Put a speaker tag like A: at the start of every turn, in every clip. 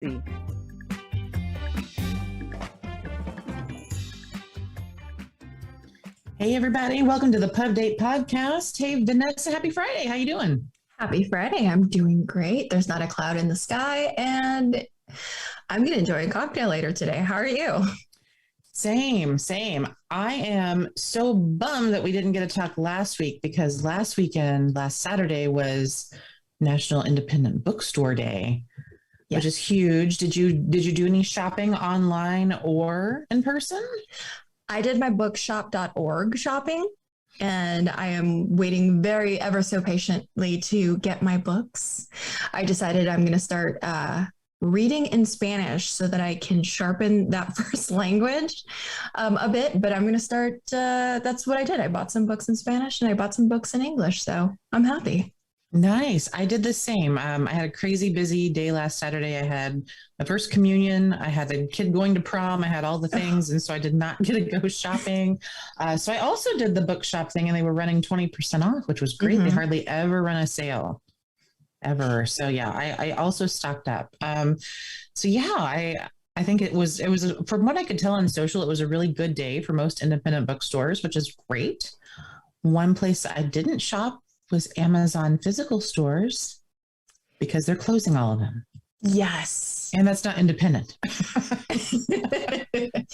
A: See.
B: Hey everybody, welcome to the Pub Date Podcast. Hey Vanessa, happy Friday. How you doing?
C: Happy Friday. I'm doing great. There's not a cloud in the sky, and I'm going to enjoy a cocktail later today. How are you?
B: Same. I am so bummed that we didn't get to talk last week because last Saturday was National Independent Bookstore Day, which is huge. Did you do any shopping online or in person?
C: I did my bookshop.org shopping, and I am waiting very ever so patiently to get my books. I decided I'm going to start reading in Spanish so that I can sharpen that first language a bit. But I'm going to start. That's what I did. I bought some books in Spanish and I bought some books in English. So I'm happy.
B: Nice. I did the same. I had a crazy busy day last Saturday. I had my first communion. I had the kid going to prom. I had all the things. And so I did not get to go shopping. So I also did the bookshop thing and they were running 20% off, which was great. They hardly ever run a sale ever. So yeah, I also stocked up. I think it was from what I could tell on social, it was a really good day for most independent bookstores, which is great. One place I didn't shop was Amazon physical stores because they're closing all of them.
C: Yes.
B: And that's not independent. For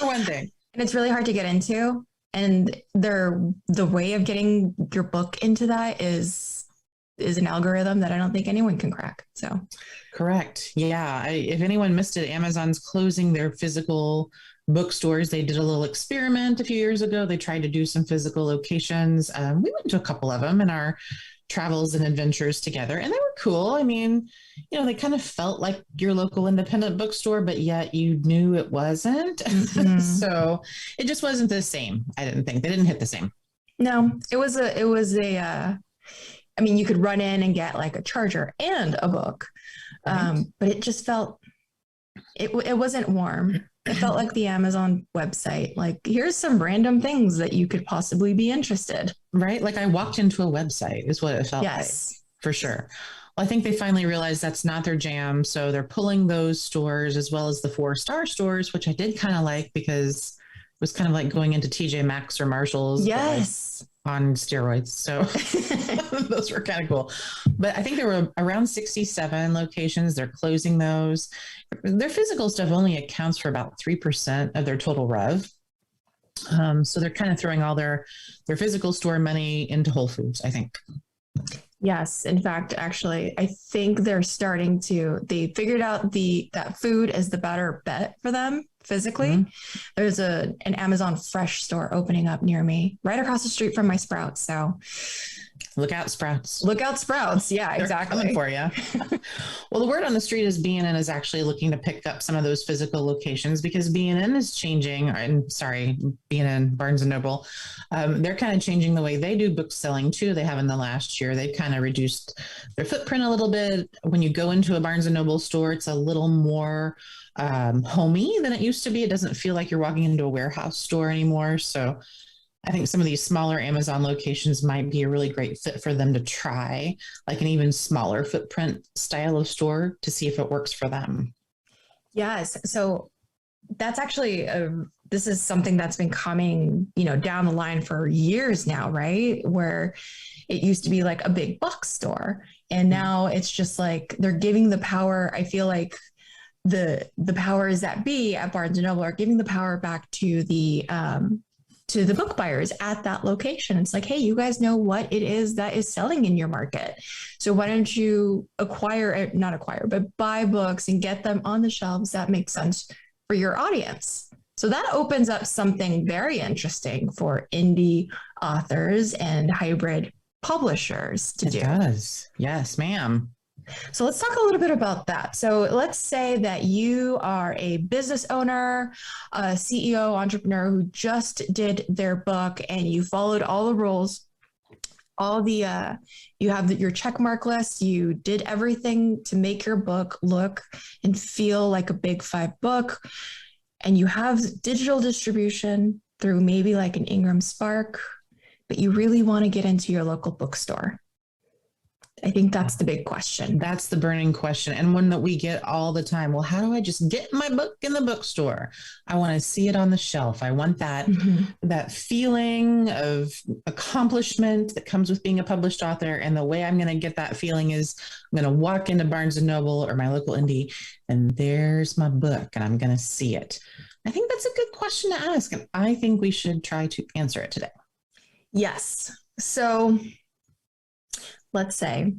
B: one thing.
C: And it's really hard to get into. And the way of getting your book into that is an algorithm that I don't think anyone can crack. So
B: correct. Yeah. If anyone missed it, Amazon's closing their physical bookstores. They did a little experiment a few years ago. They tried to do some physical locations. We went to a couple of them in our travels and adventures together, and they were cool. I mean, they kind of felt like your local independent bookstore, but yet you knew it wasn't. So it just wasn't the same. I didn't think they didn't hit the same.
C: No, it was I mean, you could run in and get like a charger and a book. Right. But it just felt, it wasn't warm. It felt like the Amazon website. Like, here's some random things that you could possibly be interested.
B: Right? Like I walked into a website is what it felt like, for sure. Well, I think they finally realized that's not their jam. So they're pulling those stores as well as the 4-star stores, which I did kind of like because it was kind of like going into TJ Maxx or Marshall's.
C: Yes.
B: On steroids. So those were kind of cool. But I think there were around 67 locations. They're closing those. Their physical stuff only accounts for about 3% of their total rev. So they're kind of throwing all their physical store money into Whole Foods, I think.
C: Yes. In fact, actually, I think they figured out that food is the better bet for them physically. There's an Amazon Fresh store opening up near me, right across the street from my Sprouts. So
B: look out, Sprouts.
C: Yeah,
B: They're
C: exactly.
B: coming for you. Well, the word on the street is B&N is actually looking to pick up some of those physical locations because B&N is changing. B&N, Barnes & Noble. They're kind of changing the way they do book selling too. They have in the last year. They've kind of reduced their footprint a little bit. When you go into a Barnes & Noble store, it's a little more homey than it used to be. It doesn't feel like you're walking into a warehouse store anymore. So I think some of these smaller Amazon locations might be a really great fit for them to try, like an even smaller footprint style of store to see if it works for them.
C: Yes. So that's actually this is something that's been coming, down the line for years now, right? Where it used to be like a big box store, and now it's just like they're giving the power. I feel like the powers that be at Barnes & Noble are giving the power back to the book buyers at that location. It's like, hey, you guys know what it is that is selling in your market. So why don't you buy books and get them on the shelves that make sense for your audience. So that opens up something very interesting for indie authors and hybrid publishers to do.
B: It does. Yes, ma'am.
C: So let's talk a little bit about that. So let's say that you are a business owner, a CEO, entrepreneur who just did their book and you followed all the rules, you have your check mark list, you did everything to make your book look and feel like a big 5 book, and you have digital distribution through maybe like an Ingram Spark, but you really want to get into your local bookstore. I think that's the big question.
B: That's the burning question, and one that we get all the time. Well, how do I just get my book in the bookstore? I want to see it on the shelf. I want that feeling of accomplishment that comes with being a published author. And the way I'm going to get that feeling is I'm going to walk into Barnes and Noble or my local indie, and there's my book, and I'm going to see it. I think that's a good question to ask, and I think we should try to answer it today.
C: Yes. So let's say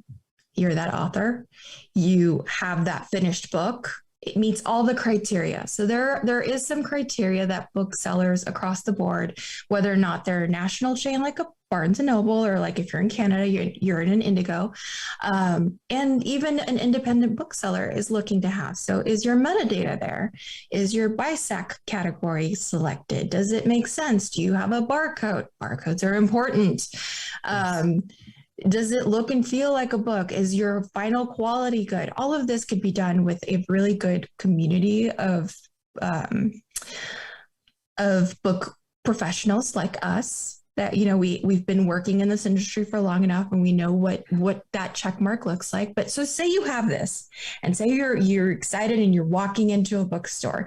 C: you're that author, you have that finished book, it meets all the criteria. So there is some criteria that booksellers across the board, whether or not they're a national chain like a Barnes and Noble, or like if you're in Canada, you're in an Indigo, and even an independent bookseller is looking to have. So is your metadata there? Is your BISAC category selected? Does it make sense? Do you have a barcode? Barcodes are important. Yes. Does it look and feel like a book? Is your final quality good? All of this could be done with a really good community of book professionals like us that, you know, we've been working in this industry for long enough, and we know what that check mark looks like. But so say you have this, and say you're excited and you're walking into a bookstore.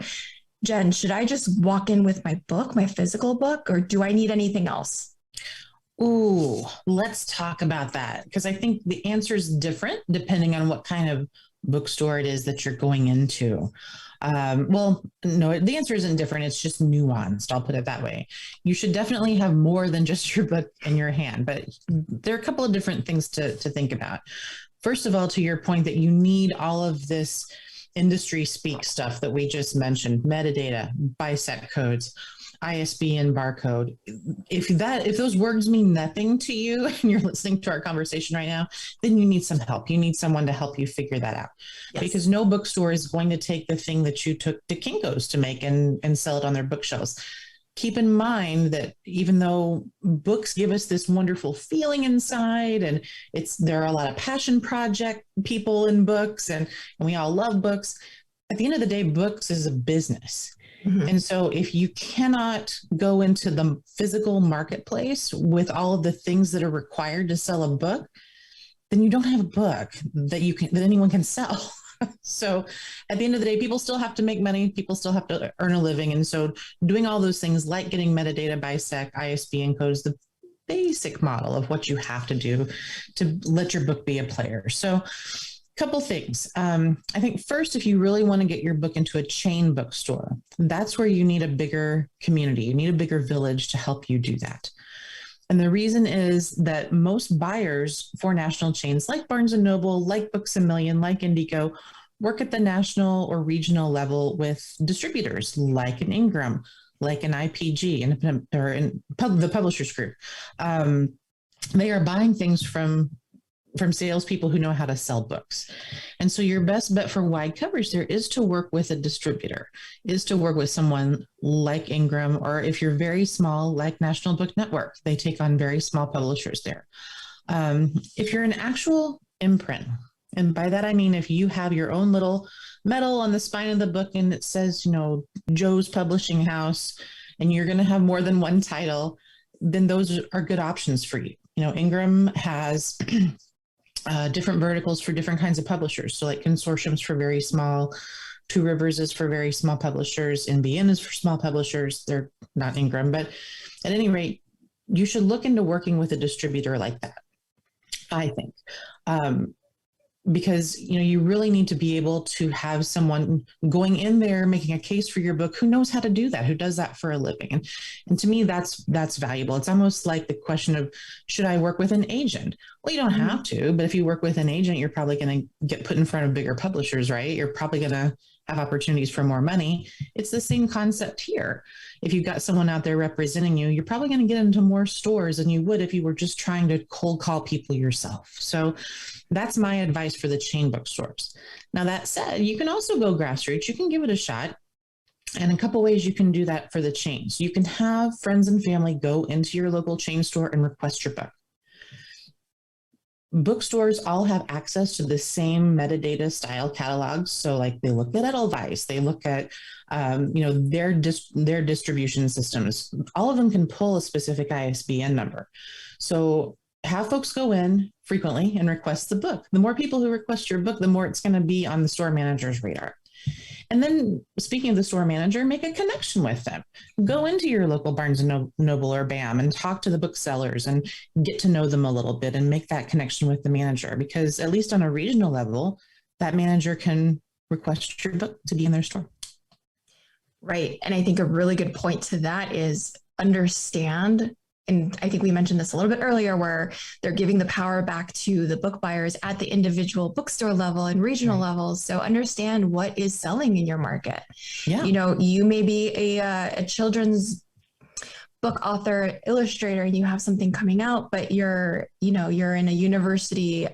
C: Jen, should I just walk in with my book, my physical book, or do I need anything else?
B: Ooh, let's talk about that, because I think the answer is different depending on what kind of bookstore it is that you're going into. Well, no, the answer isn't different. It's just nuanced. I'll put it that way. You should definitely have more than just your book in your hand, but there are a couple of different things to think about. First of all, to your point that you need all of this industry speak stuff that we just mentioned, metadata, BISAC codes, ISBN barcode. If those words mean nothing to you and you're listening to our conversation right now, then you need some help. You need someone to help you figure that out. Yes. Because no bookstore is going to take the thing that you took to Kinko's to make and sell it on their bookshelves. Keep in mind that even though books give us this wonderful feeling inside, and there are a lot of passion project people in books, and we all love books, at the end of the day, books is a business. Mm-hmm. And so if you cannot go into the physical marketplace with all of the things that are required to sell a book, then you don't have a book that anyone can sell. So at the end of the day, people still have to make money. People still have to earn a living. And so doing all those things like getting metadata, BISAC, ISBN codes, the basic model of what you have to do to let your book be a player. So couple things. I think first, if you really want to get your book into a chain bookstore, that's where you need a bigger community. You need a bigger village to help you do that. And the reason is that most buyers for national chains like Barnes and Noble, like Books A Million, like Indigo, work at the national or regional level with distributors like an Ingram, like an IPG, the Publishers Group. They are buying things from salespeople who know how to sell books. And so your best bet for wide coverage there is to work with a distributor, is to work with someone like Ingram, or if you're very small, like National Book Network, they take on very small publishers there. If you're an actual imprint, and by that I mean if you have your own little medal on the spine of the book and it says, you know, Joe's Publishing House, and you're going to have more than one title, then those are good options for you. You know, Ingram has different verticals for different kinds of publishers. So like consortiums for very small, Two Rivers is for very small publishers, NBN is for small publishers. They're not Ingram, but at any rate, you should look into working with a distributor like that, I think. Because, you know, you really need to be able to have someone going in there, making a case for your book, who knows how to do that, who does that for a living. And to me, that's valuable. It's almost like the question of, should I work with an agent? Well, you don't have to, but if you work with an agent, you're probably going to get put in front of bigger publishers, right? You're probably going to have opportunities for more money. It's the same concept here. If you've got someone out there representing you, you're probably going to get into more stores than you would if you were just trying to cold call people yourself. So that's my advice for the chain bookstores. Now, that said, you can also go grassroots. You can give it a shot. And a couple ways you can do that for the chains. You can have friends and family go into your local chain store and request your book. Bookstores all have access to the same metadata style catalogs. So like they look at Edelweiss, they look at, their distribution systems. All of them can pull a specific ISBN number. So have folks go in frequently and request the book. The more people who request your book, the more it's going to be on the store manager's radar. And then, speaking of the store manager, make a connection with them. Go into your local Barnes and Noble or BAM and talk to the booksellers and get to know them a little bit and make that connection with the manager, because at least on a regional level, that manager can request your book to be in their store.
C: Right. And I think a really good point to that is understand, and I think we mentioned this a little bit earlier, where they're giving the power back to the book buyers at the individual bookstore level and regional levels. So understand what is selling in your market.
B: Yeah.
C: You may be a children's book author, illustrator, and you have something coming out, but you're in a university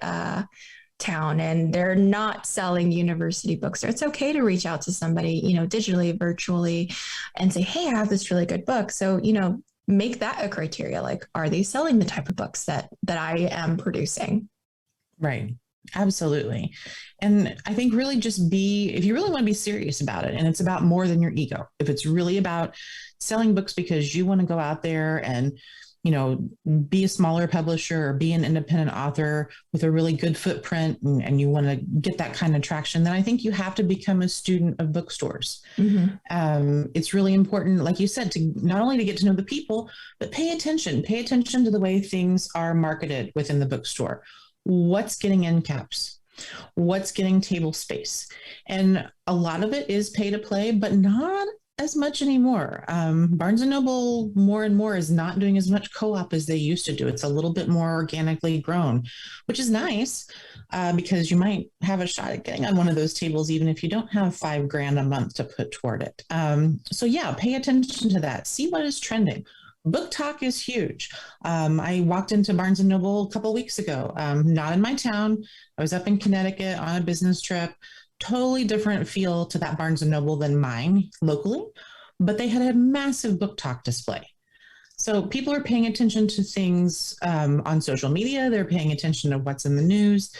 C: town and they're not selling university books. Or it's okay to reach out to somebody, digitally, virtually, and say, hey, I have this really good book. So, make that a criteria. Like, are they selling the type of books that I am producing?
B: Right. Absolutely. And I think really just if you really want to be serious about it, and it's about more than your ego, if it's really about selling books because you want to go out there and, be a smaller publisher or be an independent author with a really good footprint, and you want to get that kind of traction, then I think you have to become a student of bookstores. Mm-hmm. It's really important, like you said, to not only to get to know the people, but pay attention to the way things are marketed within the bookstore. What's getting end caps? What's getting table space? And a lot of it is pay to play, but not as much anymore. Barnes and Noble more and more is not doing as much co-op as they used to do. It's a little bit more organically grown, which is nice because you might have a shot at getting on one of those tables, even if you don't have $5,000 a month to put toward it. So yeah, pay attention to that. See what is trending. Book talk is huge. I walked into Barnes and Noble a couple of weeks ago, not in my town. I was up in Connecticut on a business trip. Totally different feel to that Barnes and Noble than mine locally, but they had a massive book talk display. So people are paying attention to things on social media. They're paying attention to what's in the news.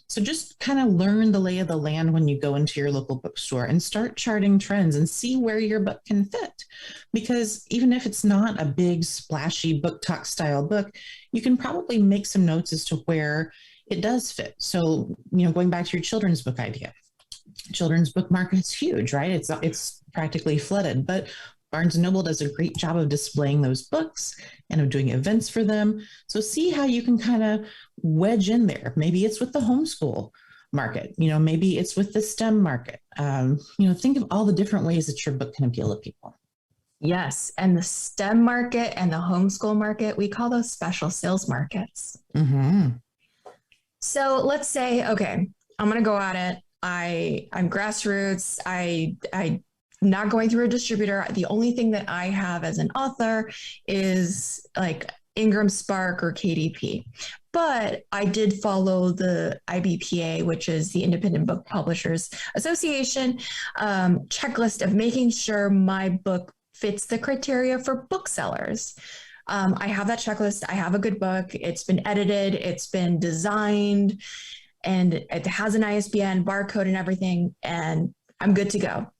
B: So just kind of learn the lay of the land when you go into your local bookstore and start charting trends and see where your book can fit. Because even if it's not a big splashy book talk style book, you can probably make some notes as to where it does fit. So, going back to your children's book idea. Children's book market is huge, right? It's practically flooded, but Barnes & Noble does a great job of displaying those books and of doing events for them. So see how you can kind of wedge in there. Maybe it's with the homeschool market, maybe it's with the STEM market. Think of all the different ways that your book can appeal to people.
C: Yes. And the STEM market and the homeschool market, we call those special sales markets. Mm-hmm. So let's say, okay, I'm going to go at it. I'm grassroots. I'm not going through a distributor. The only thing that I have as an author is like Ingram Spark or KDP. But I did follow the IBPA, which is the Independent Book Publishers Association, checklist of making sure my book fits the criteria for booksellers. I have that checklist. I have a good book. It's been edited. It's been designed. And it has an ISBN barcode and everything, and I'm good to go.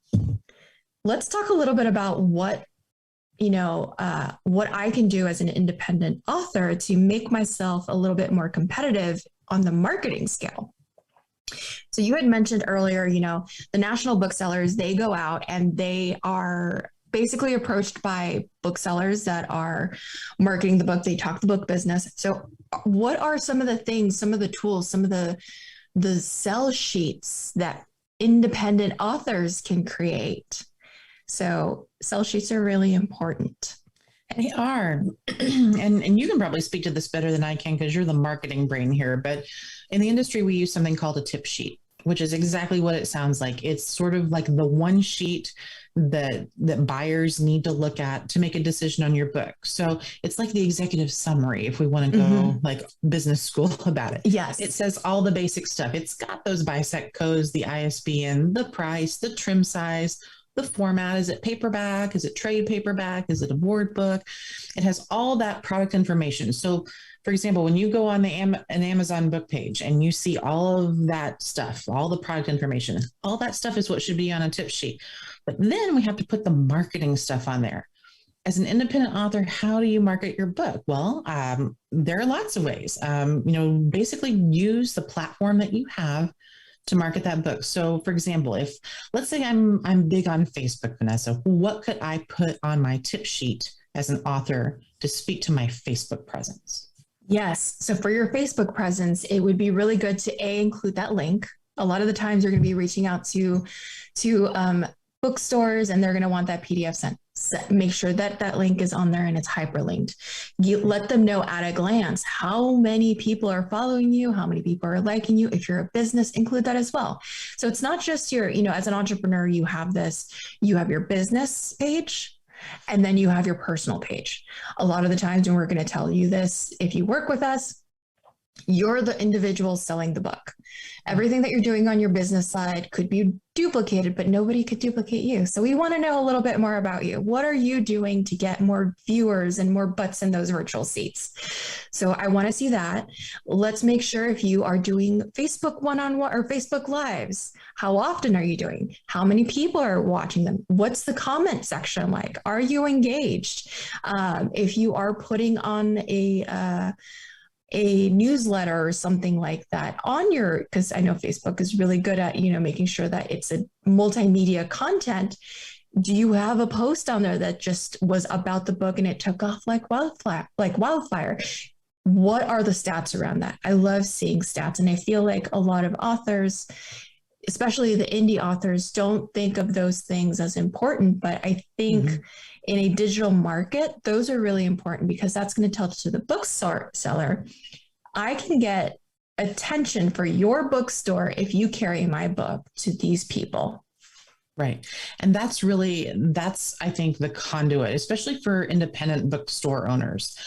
C: Let's talk a little bit about what I can do as an independent author to make myself a little bit more competitive on the marketing scale. So you had mentioned earlier, the national booksellers, they go out and they are basically approached by booksellers that are marketing the book. They talk the book business. So what are some of the things, some of the tools, some of the sell sheets that independent authors can create? So sell sheets are really important.
B: They are. And you can probably speak to this better than I can because you're the marketing brain here. But in the industry, we use something called a tip sheet, which is exactly what it sounds like. It's sort of like the one sheet that buyers need to look at to make a decision on your book. So it's like the executive summary, if we want to go like business school about it.
C: Yes.
B: It says all the basic stuff. It's got those bisect codes, the ISBN, the price, the trim size, the format. Is it paperback? Is it trade paperback? Is it a board book? It has all that product information. So for example, when you go on an Amazon book page and you see all of that stuff, all the product information, all that stuff is what should be on a tip sheet. But then we have to put the marketing stuff on there. as an independent author, how do you market your book? Well, there are lots of ways. Basically use the platform that you have to market that book. So, for example, if let's say I'm big on Facebook, Vanessa, what could I put on my tip sheet as an author to speak to my Facebook presence?
C: Yes. So for your Facebook presence, it would be really good to include that link. A lot of the times you're going to be reaching out to bookstores, and they're going to want that PDF sent. Make sure that that link is on there and it's hyperlinked. You let them know at a glance how many people are following you, how many people are liking you. If you're a business, include that as well. So it's not just your, as an entrepreneur, you have your business page, and then you have your personal page. A lot of the times when we're going to tell you this, if you work with us, you're the individual selling the book. Everything that you're doing on your business side could be duplicated, but nobody could duplicate you. So we want to know a little bit more about you. What are you doing to get more viewers and more butts in those virtual seats? So I want to see that. Let's make sure if you are doing Facebook one-on-one or Facebook Lives, how often are you doing? How many people are watching them? What's the comment section like? Are you engaged? If you are putting on a newsletter or something like that on because I know Facebook is really good at, making sure that it's a multimedia content. Do you have a post on there that just was about the book and it took off like wildfire? What are the stats around that? I love seeing stats. And I feel like a lot of authors, especially the indie authors, don't think of those things as important, but I think in a digital market, those are really important because that's going to tell to the bookstore seller, I can get attention for your bookstore if you carry my book to these people.
B: Right. And that's, I think, the conduit, especially for independent bookstore owners.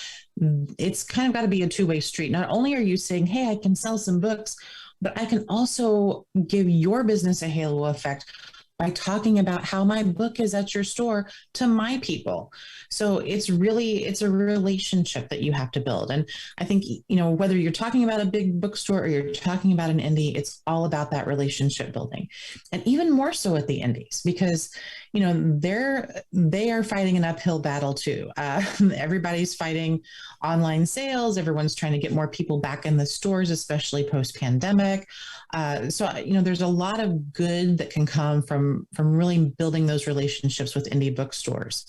B: It's kind of got to be a two-way street. Not only are you saying, hey, I can sell some books, but I can also give your business a halo effect by talking about how my book is at your store to my people. So it's a relationship that you have to build. And I think, whether you're talking about a big bookstore or you're talking about an indie, it's all about that relationship building. And even more so at the indies, because, they are fighting an uphill battle too. Everybody's fighting online sales. Everyone's trying to get more people back in the stores, especially post-pandemic. So there's a lot of good that can come from really building those relationships with indie bookstores.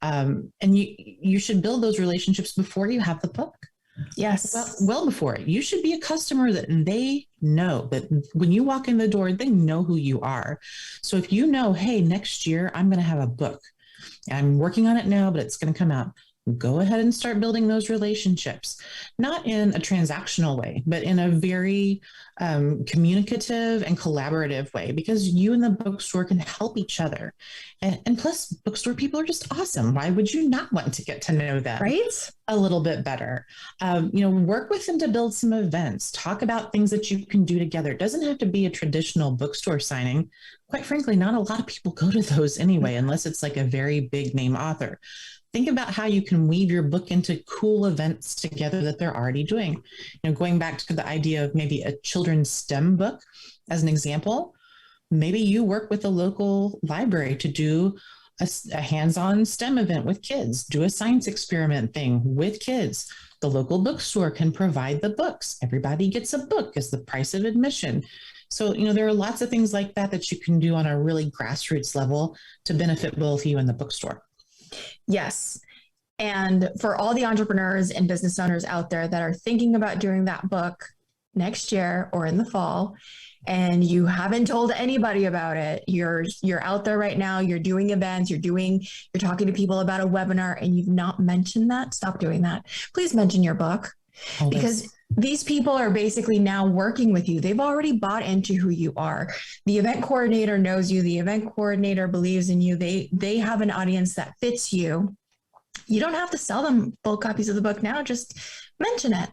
B: And you should build those relationships before you have the book.
C: Yes.
B: Well before it. You should be a customer that they know, that when you walk in the door, they know who you are. So if you know, hey, next year I'm going to have a book. I'm working on it now, but it's going to come out. Go ahead and start building those relationships, not in a transactional way, but in a very communicative and collaborative way, because you and the bookstore can help each other. And plus, bookstore people are just awesome. Why would you not want to get to know them a little bit better? Work with them to build some events, talk about things that you can do together. It doesn't have to be a traditional bookstore signing. Quite frankly, not a lot of people go to those anyway, unless it's like a very big name author. Think about how you can weave your book into cool events together that they're already doing. Going back to the idea of maybe a children's STEM book as an example, maybe you work with a local library to do a hands-on STEM event with kids, do a science experiment thing with kids. The local bookstore can provide the books. Everybody gets a book as the price of admission. So, there are lots of things like that you can do on a really grassroots level to benefit both you and the bookstore.
C: Yes. And for all the entrepreneurs and business owners out there that are thinking about doing that book next year or in the fall, and you haven't told anybody about it, you're out there right now, you're doing events, you're talking to people about a webinar, and you've not mentioned that, stop doing that. Please mention your book.
B: Always.
C: Because these people are basically now working with you. They've already bought into who you are. The event coordinator knows you. The event coordinator believes in you. They have an audience that fits you. You don't have to sell them full copies of the book now. Just mention it.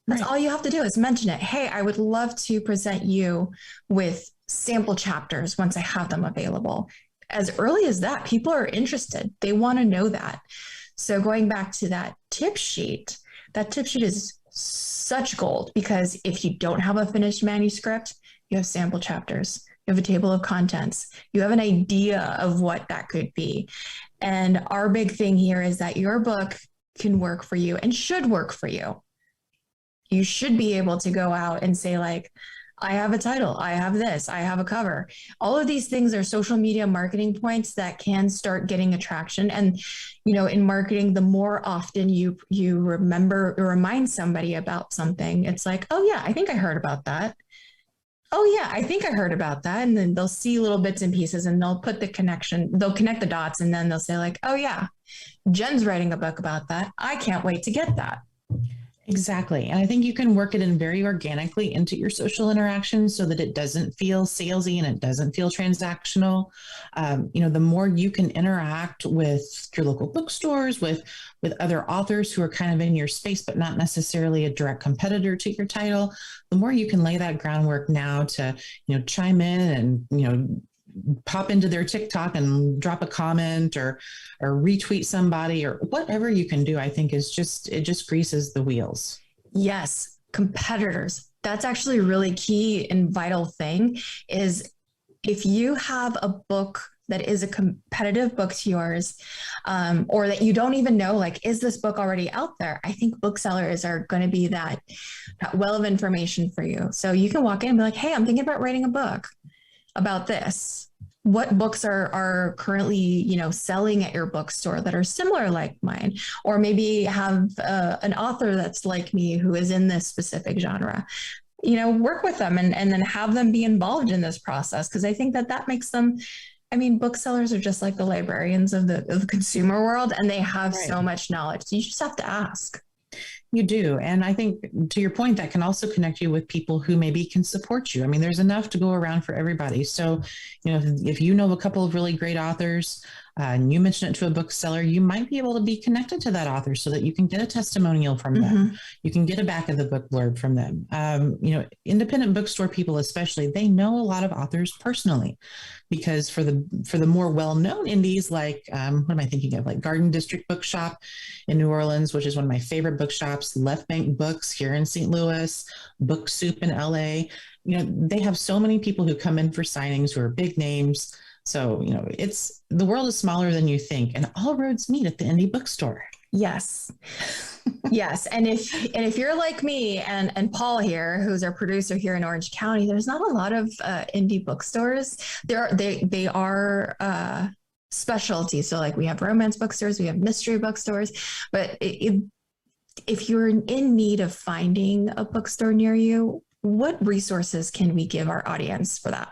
C: That's all you have to do is mention it. Hey, I would love to present you with sample chapters once I have them available. As early as that, people are interested. They want to know that. So going back to that tip sheet is such gold, because if you don't have a finished manuscript, you have sample chapters. You have a table of contents. You have an idea of what that could be. And our big thing here is that your book can work for you and should work for you. You should be able to go out and say, like, I have a title, I have this, I have a cover. All of these things are social media marketing points that can start getting attraction. And, in marketing, the more often you remember or remind somebody about something, it's like, oh yeah, I think I heard about that. Oh yeah, I think I heard about that. And then they'll see little bits and pieces and they'll put the connection, they'll connect the dots, and then they'll say, like, oh yeah, Jen's writing a book about that. I can't wait to get that.
B: Exactly. And I think you can work it in very organically into your social interactions so that it doesn't feel salesy and it doesn't feel transactional. The more you can interact with your local bookstores, with other authors who are kind of in your space, but not necessarily a direct competitor to your title, the more you can lay that groundwork now to, chime in and, pop into their TikTok and drop a comment or retweet somebody or whatever you can do, I think it just greases the wheels.
C: Yes. Competitors. That's actually a really key and vital thing is if you have a book that is a competitive book to yours, or that you don't even know, like, is this book already out there? I think booksellers are going to be that well of information for you. So you can walk in and be like, hey, I'm thinking about writing a book about this. What books are currently, selling at your bookstore that are similar like mine? Or maybe have an author that's like me who is in this specific genre. Work with them and then have them be involved in this process. Because I think that makes them, booksellers are just like the librarians of the consumer world, and they have so much knowledge. So you just have to ask.
B: You do. And I think to your point, that can also connect you with people who maybe can support you. There's enough to go around for everybody. So, if you know a couple of really great authors and you mention it to a bookseller, you might be able to be connected to that author so that you can get a testimonial from them. You can get a back of the book blurb from them. Independent bookstore people, especially, they know a lot of authors personally, because for the more well-known indies, like what am I thinking of? Like Garden District Bookshop in New Orleans, which is one of my favorite bookshops, Left Bank Books here in St. Louis, Book Soup in LA. They have so many people who come in for signings who are big names. So, it's the world is smaller than you think, and all roads meet at the indie bookstore.
C: Yes. Yes. And if you're like me and Paul here, who's our producer here in Orange County, there's not a lot of indie bookstores. They are specialty. So like we have romance bookstores, we have mystery bookstores, but if you're in need of finding a bookstore near you, what resources can we give our audience for that?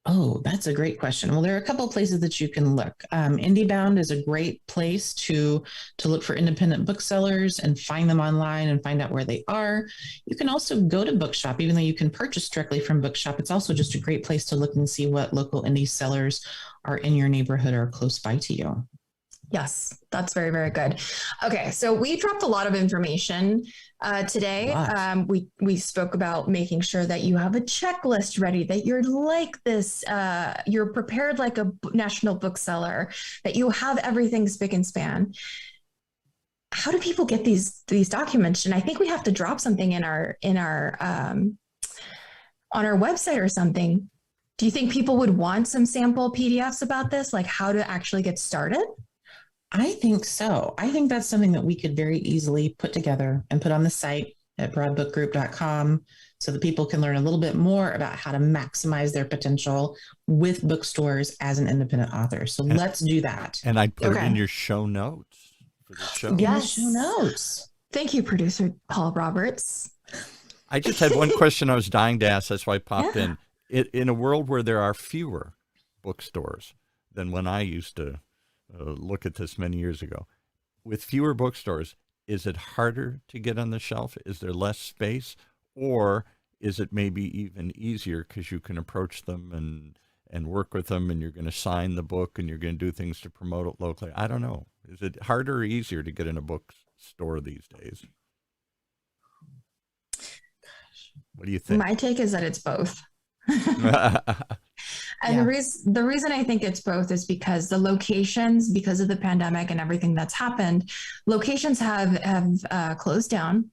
B: Oh, that's a great question. Well, there are a couple of places that you can look. IndieBound is a great place to look for independent booksellers and find them online and find out where they are. You can also go to Bookshop, even though you can purchase directly from Bookshop. It's also just a great place to look and see what local indie sellers are in your neighborhood or close by to you.
C: Yes, that's very, very good. Okay, so we dropped a lot of information today. We spoke about making sure that you have a checklist ready, that you're like this, you're prepared like a national bookseller, that you have everything spick and span. How do people get these documents? And I think we have to drop something in our on our website or something. Do you think people would want some sample PDFs about this, like how to actually get started?
B: I think so. I think that's something that we could very easily put together and put on the site at broadbookgroup.com so that people can learn a little bit more about how to maximize their potential with bookstores as an independent author. So let's do that.
A: And I'd put it in your show notes for the show.
C: Yes.
B: Show notes.
C: Thank you, producer Paul Roberts.
A: I just had one question I was dying to ask. That's why I popped in. In a world where there are fewer bookstores than when I used to look at this many years ago, with fewer bookstores, is it harder to get on the shelf? Is there less space? Or is it maybe even easier because you can approach them and work with them, and you're going to sign the book and you're going to do things to promote it locally? I don't know. Is it harder or easier to get in a bookstore these days? What do you think?
C: My take is that it's both. And the reason I think it's both is because the locations, because of the pandemic and everything that's happened, locations have closed down.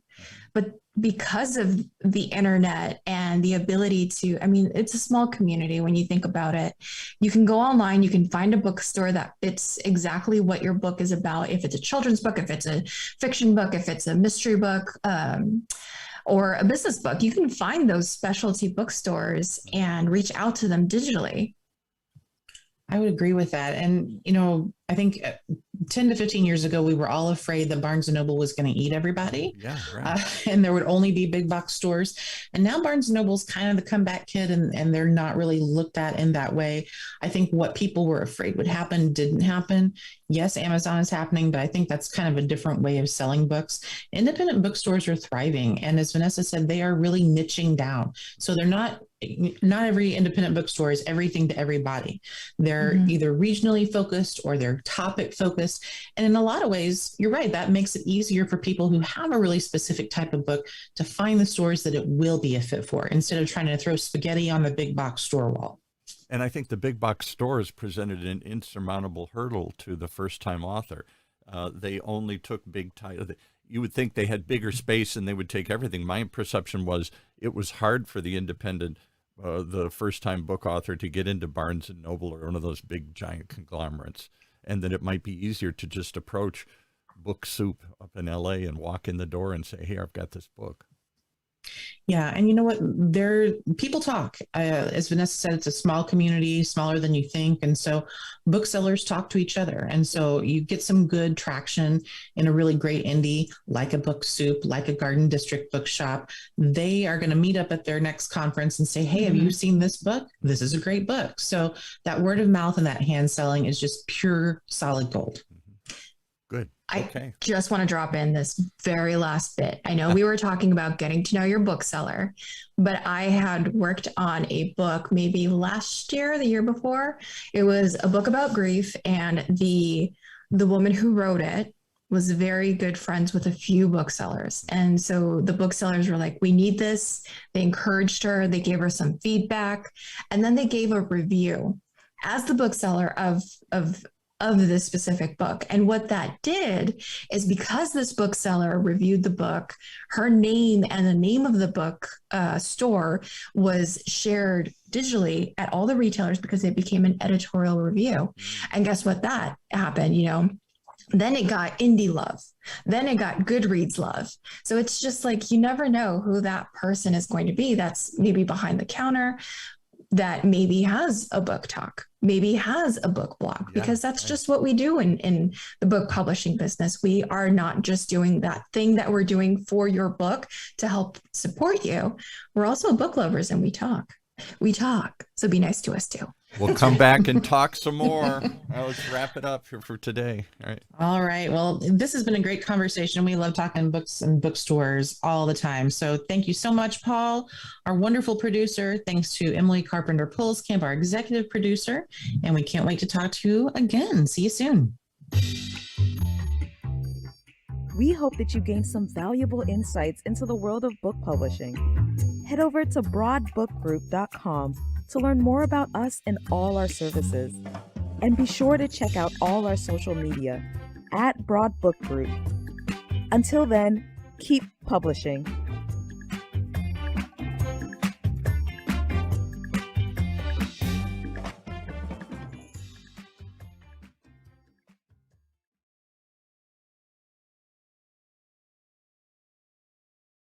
C: But because of the internet and the ability to, I mean, it's a small community when you think about it. You can go online, you can find a bookstore that fits exactly what your book is about. If it's a children's book, if it's a fiction book, if it's a mystery book, or a business book, you can find those specialty bookstores and reach out to them digitally.
B: I would agree with that. And, I think 10 to 15 years ago, we were all afraid that Barnes & Noble was going to eat everybody.
A: Yeah, right.
B: And there would only be big box stores. And now Barnes & Noble's kind of the comeback kid, and they're not really looked at in that way. I think what people were afraid would happen didn't happen. Yes, Amazon is happening, but I think that's kind of a different way of selling books. Independent bookstores are thriving. And as Vanessa said, they are really niching down. So they're not every independent bookstore is everything to everybody. They're either regionally focused or they're topic focused. And in a lot of ways, you're right, that makes it easier for people who have a really specific type of book to find the stores that it will be a fit for, instead of trying to throw spaghetti on the big box store wall.
A: And I think the big box stores presented an insurmountable hurdle to the first-time author. They only took big titles. You would think they had bigger space and they would take everything. My perception was it was hard for the independent, the first-time book author to get into Barnes & Noble or one of those big giant conglomerates, and that it might be easier to just approach Book Soup up in LA and walk in the door and say, "Hey, I've got this book."
B: Yeah. And you know what? People talk. As Vanessa said, it's a small community, smaller than you think. And so booksellers talk to each other. And so you get some good traction in a really great indie, like a Book Soup, like a Garden District bookshop. They are going to meet up at their next conference and say, "Hey, have you seen this book? This is a great book." So that word of mouth and that hand selling is just pure solid gold.
A: Good. Okay.
C: I just want to drop in this very last bit. I know we were talking about getting to know your bookseller, but I had worked on a book maybe last year, the year before. It was a book about grief, and the woman who wrote it was very good friends with a few booksellers. And so the booksellers were like, "We need this." They encouraged her. They gave her some feedback, and then they gave a review as the bookseller of this specific book. And what that did is, because this bookseller reviewed the book, her name and the name of the book store was shared digitally at all the retailers because it became an editorial review. And guess what? That happened, then it got indie love. Then it got Goodreads love. So it's just like, you never know who that person is going to be. That's maybe behind the counter, that maybe has a book talk, maybe has a book blog, because that's just what we do in the book publishing business. We are not just doing that thing that we're doing for your book to help support you. We're also book lovers, and we talk. So be nice to us too.
A: We'll come back and talk some more. Let's wrap it up here for today. All
B: right. Well, this has been a great conversation. We love talking books and bookstores all the time. So thank you so much, Paul, our wonderful producer. Thanks to Emily Carpenter-Pulskamp, our executive producer. And we can't wait to talk to you again. See you soon.
D: We hope that you gained some valuable insights into the world of book publishing. Head over to broadbookgroup.com to learn more about us and all our services. And be sure to check out all our social media at Broad Book Group. Until then, keep publishing.